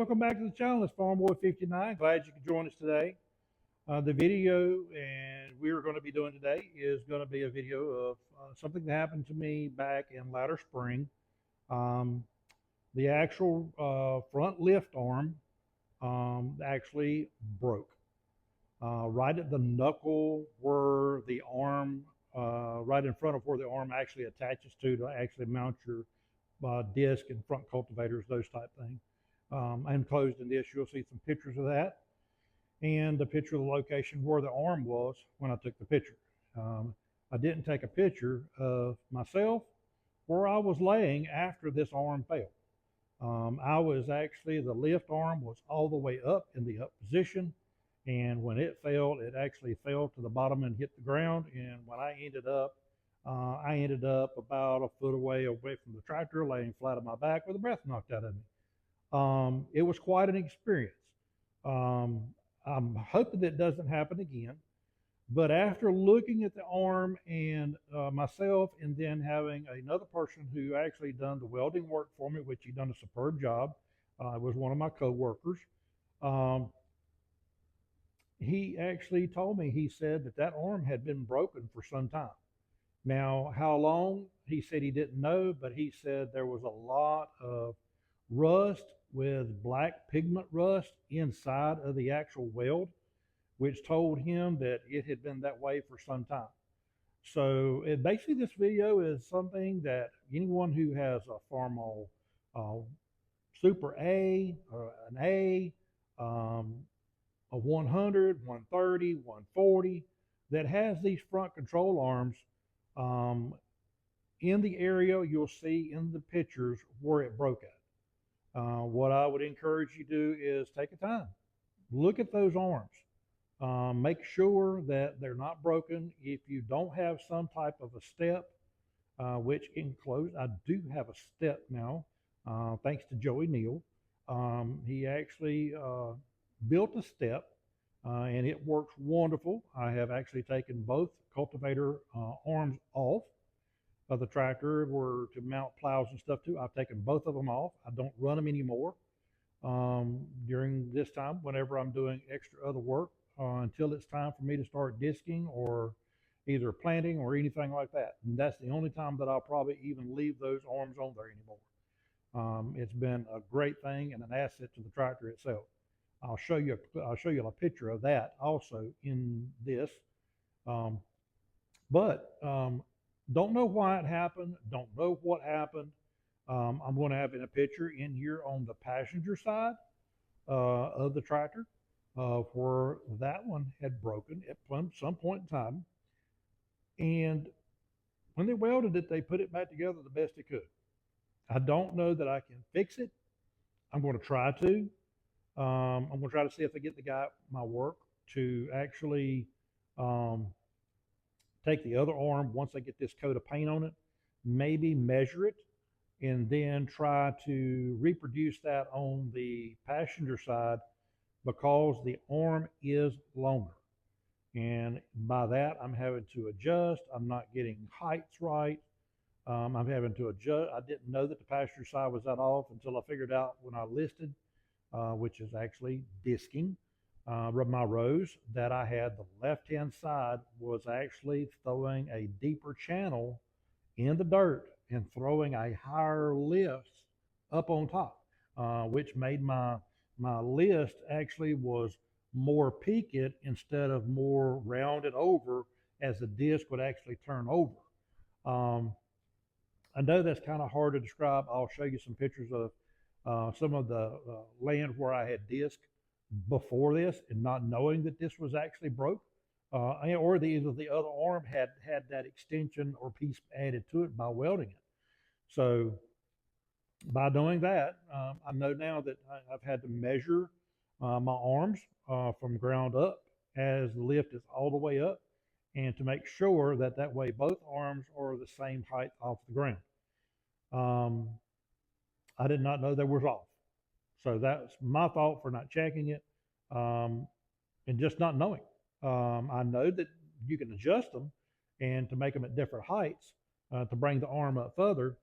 welcome back to the channel. It's Farmboy59. Glad you could join us today. The video and we're going to be doing today is going to be a video of something that happened to me back in latter spring. The actual front lift arm actually broke. Right at the knuckle where the arm, right in front of where the arm actually attaches to actually mount your disc and front cultivators, those type things. I enclosed in this, you'll see some pictures of that and the picture of the location where the arm was when I took the picture. I didn't take a picture of myself where I was laying after this arm fell. I was actually, the lift arm was all the way up in the up position, and when it fell, it actually fell to the bottom and hit the ground. And when I ended up about a foot away from the tractor, laying flat on my back with the breath knocked out of me. It was quite an experience. I'm hoping that doesn't happen again. But after looking at the arm and myself, and then having another person who actually done the welding work for me, which he done a superb job, it was one of my co-workers. He actually told me, he said that arm had been broken for some time. Now, how long, he said he didn't know, but he said there was a lot of rust with black pigment rust inside of the actual weld, which told him that it had been that way for some time. So basically this video is something that anyone who has a Farmall Super A, or an A, a 100, 130, 140, that has these front control arms, in the area you'll see in the pictures where it broke at. What I would encourage you to do is take a time, look at those arms. Make sure that they're not broken. If you don't have some type of a step, which can close, I do have a step now, thanks to Joey Neal. He actually built a step, and it works wonderful. I have actually taken both cultivator arms off of the tractor to mount plows and stuff too. I've taken both of them off. I don't run them anymore during this time whenever I'm doing extra other work. Until it's time for me to start disking or either planting or anything like that. And that's the only time that I'll probably even leave those arms on there anymore. It's been a great thing and an asset to the tractor itself. I'll show you a picture of that also in this. Don't know why it happened. Don't know what happened. I'm going to have a picture in here on the passenger side of the tractor. Where that one had broken at some point in time. And when they welded it, they put it back together the best they could. I don't know that I can fix it. I'm going to try to. I'm going to try to see if I get the guy at my work to actually take the other arm once I get this coat of paint on it, maybe measure it, and then try to reproduce that on the passenger side, because the arm is longer. And by that, I'm having to adjust. I'm not getting heights right. I'm having to adjust. I didn't know that the passenger side was that off until I figured out when I listed, which is actually disking my rows, that I had the left-hand side was actually throwing a deeper channel in the dirt and throwing a higher lift up on top, which made my list actually was more peaked instead of more rounded over as the disc would actually turn over. I know that's kind of hard to describe. I'll show you some pictures of some of the land where I had disc before this and not knowing that this was actually broke, or either the other arm had that extension or piece added to it by welding it. So by doing that, I know now that I've had to measure my arms from ground up as the lift is all the way up, and to make sure that way both arms are the same height off the ground. I did not know they were off. So that's my fault for not checking it and just not knowing. I know that you can adjust them and to make them at different heights to bring the arm up further,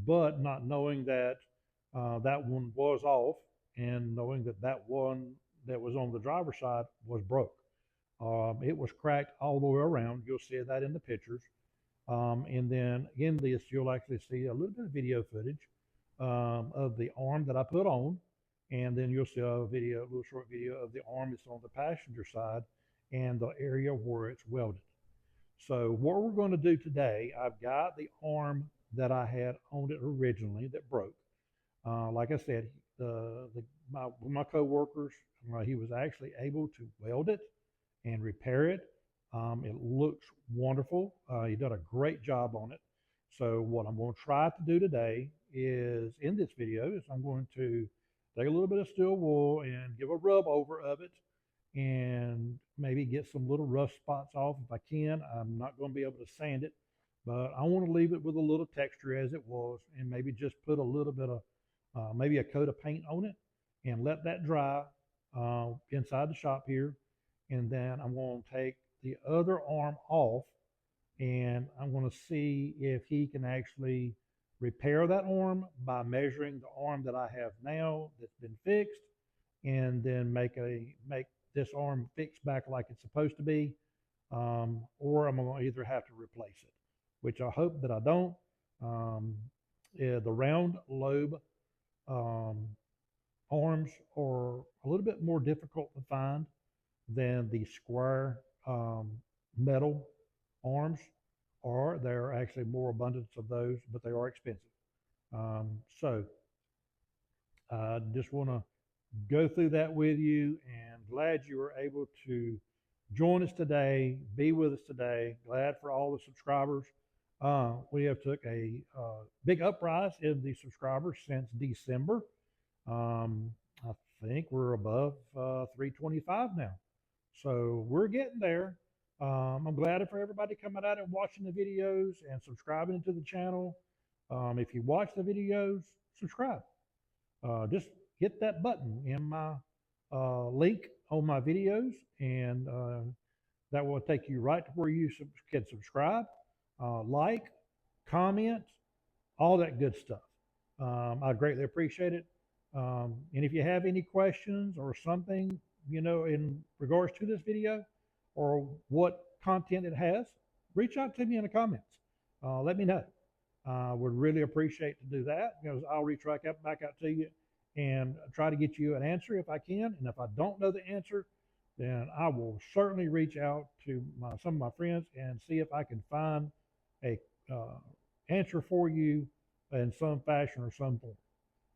but not knowing that that one was off and knowing that that one that was on the driver's side was broke. It was cracked all the way around. You'll see that in the pictures. And then in this, you'll actually see a little bit of video footage of the arm that I put on. And then you'll see a video, a little short video of the arm that's on the passenger side and the area where it's welded. So what we're going to do today, I've got the arm that I had on it originally that broke. Like I said, my coworkers, he was actually able to weld it and repair it. It looks wonderful. He did a great job on it. So what I'm going to try to do today is, in this video, is I'm going to take a little bit of steel wool and give a rub over of it and maybe get some little rough spots off if I can. I'm not going to be able to sand it, but I want to leave it with a little texture as it was, and maybe just put a little bit of maybe a coat of paint on it and let that dry inside the shop here. And then I'm going to take the other arm off, and I'm going to see if he can actually repair that arm by measuring the arm that I have now that's been fixed, and then make this arm fix back like it's supposed to be, or I'm going to either have to replace it, which I hope that I don't. Yeah, the round lobe arms are a little bit more difficult to find than the square metal arms are. There are actually more abundance of those, but they are expensive. So I just want to go through that with you, and glad you were able to join us today, be with us today. Glad for all the subscribers. We have took a big uprise in the subscribers since December. I think we're above 325 now. So we're getting there. I'm glad for everybody coming out and watching the videos and subscribing to the channel. If you watch the videos, subscribe. Just hit that button in my link on my videos, and that will take you right to where you can subscribe, like, comment, all that good stuff. I greatly appreciate it. And if you have any questions or something, in regards to this video or what content it has, reach out to me in the comments. Let me know. Would really appreciate to do that, because I'll reach back out to you and try to get you an answer if I can. And if I don't know the answer, then I will certainly reach out to some of my friends and see if I can find a answer for you in some fashion or some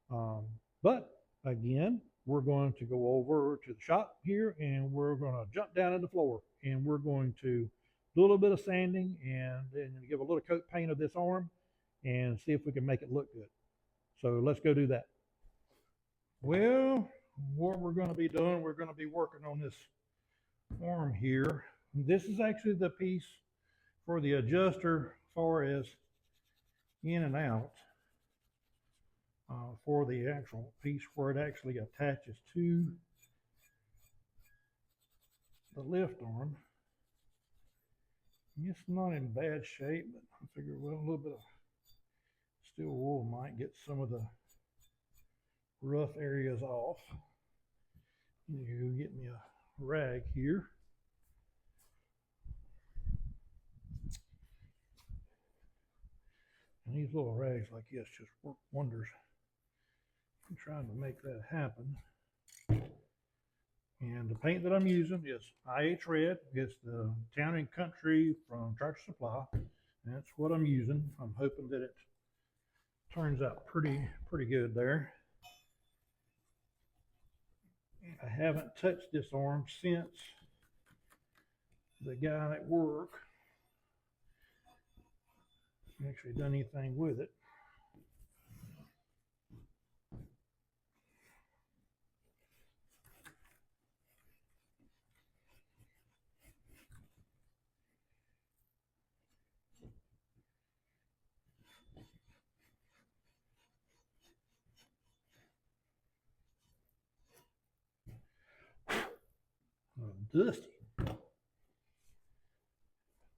form. But again, we're going to go over to the shop here, and we're going to jump down on the floor, and we're going to do a little bit of sanding and then give a little coat paint of this arm and see if we can make it look good. So let's go do that. Well, what we're going to be doing, we're going to be working on this arm here. This is actually the piece for the adjuster as far as in and out, for the actual piece where it actually attaches to the lift arm. It's not in bad shape, but I figure, well, a little bit of steel wool might get some of the rough areas off. You get me a rag here. And these little rags like this just work wonders. I'm trying to make that happen. And the paint that I'm using is IH Red. It's the Town and Country from Tractor Supply. That's what I'm using. I'm hoping that it turns out pretty good there. I haven't touched this arm since the guy at work actually done anything with it. Dusty. Put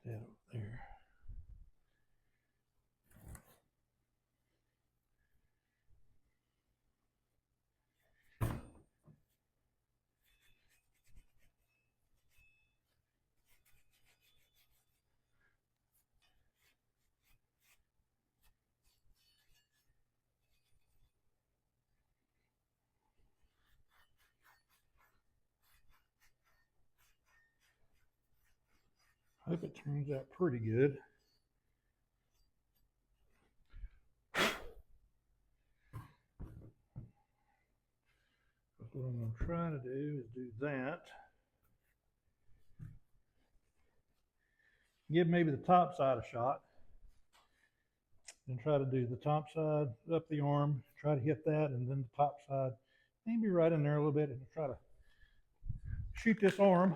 that over there. Hope it turns out pretty good. What I'm going to try to do is do that. Give maybe the top side a shot. And try to do the top side up the arm, try to hit that, and then the top side, maybe right in there a little bit, and try to shoot this arm.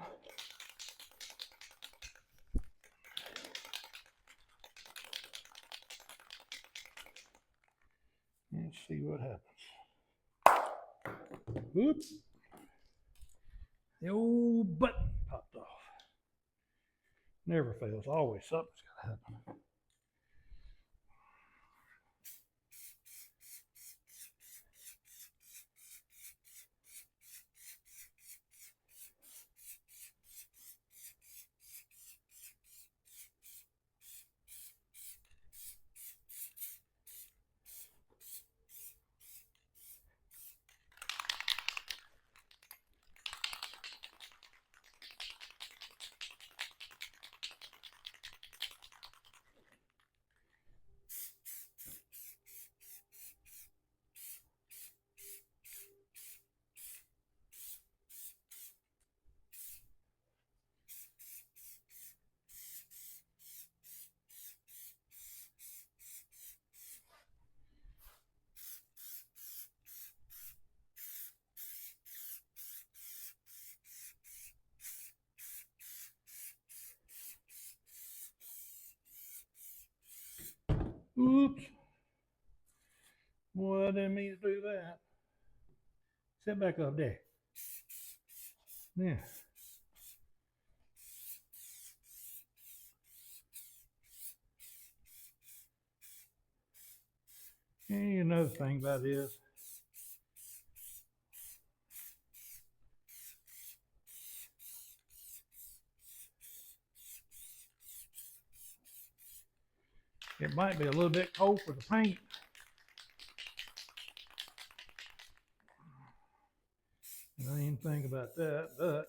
Let's see what happens. Oops. The old button popped off. Never fails, always something's got to happen. Oops. Boy, I didn't mean to do that. Sit back up there. Yeah. And another thing about this, it might be a little bit cold for the paint. I didn't even think about that, but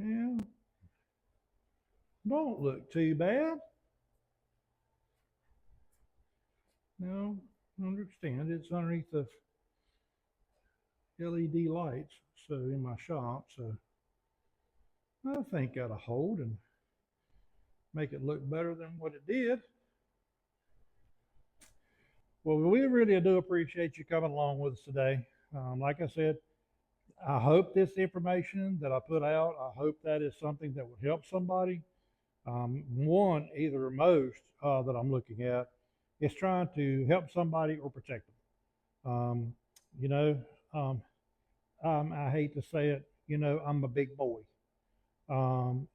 yeah, don't look too bad. No, understand it's underneath the LED lights, so in my shop, so I think that'll hold and make it look better than what it did. Well, we really do appreciate you coming along with us today. Like I said, I hope this information that I put out, I hope that is something that would help somebody. One, either most that I'm looking at is trying to help somebody or protect them. You know, um, I hate to say it, I'm a big boy. And,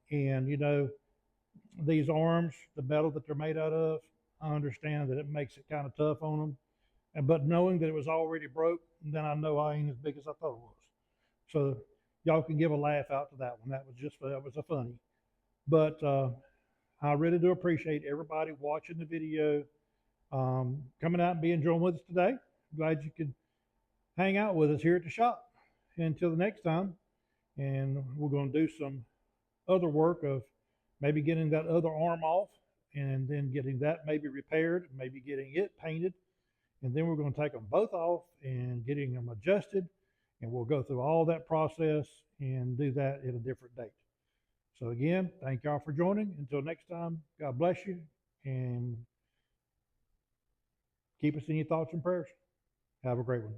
these arms, the metal that they're made out of, I understand that it makes it kind of tough on them. But knowing that it was already broke, then I know I ain't as big as I thought it was. So y'all can give a laugh out to that one. That was a funny. But I really do appreciate everybody watching the video, coming out and being joined with us today. Glad you could hang out with us here at the shop. Until the next time, and we're going to do some other work of maybe getting that other arm off and then getting that maybe repaired, maybe getting it painted. And then we're going to take them both off and getting them adjusted. And we'll go through all that process and do that at a different date. So again, thank y'all for joining. Until next time, God bless you and keep us in your thoughts and prayers. Have a great one.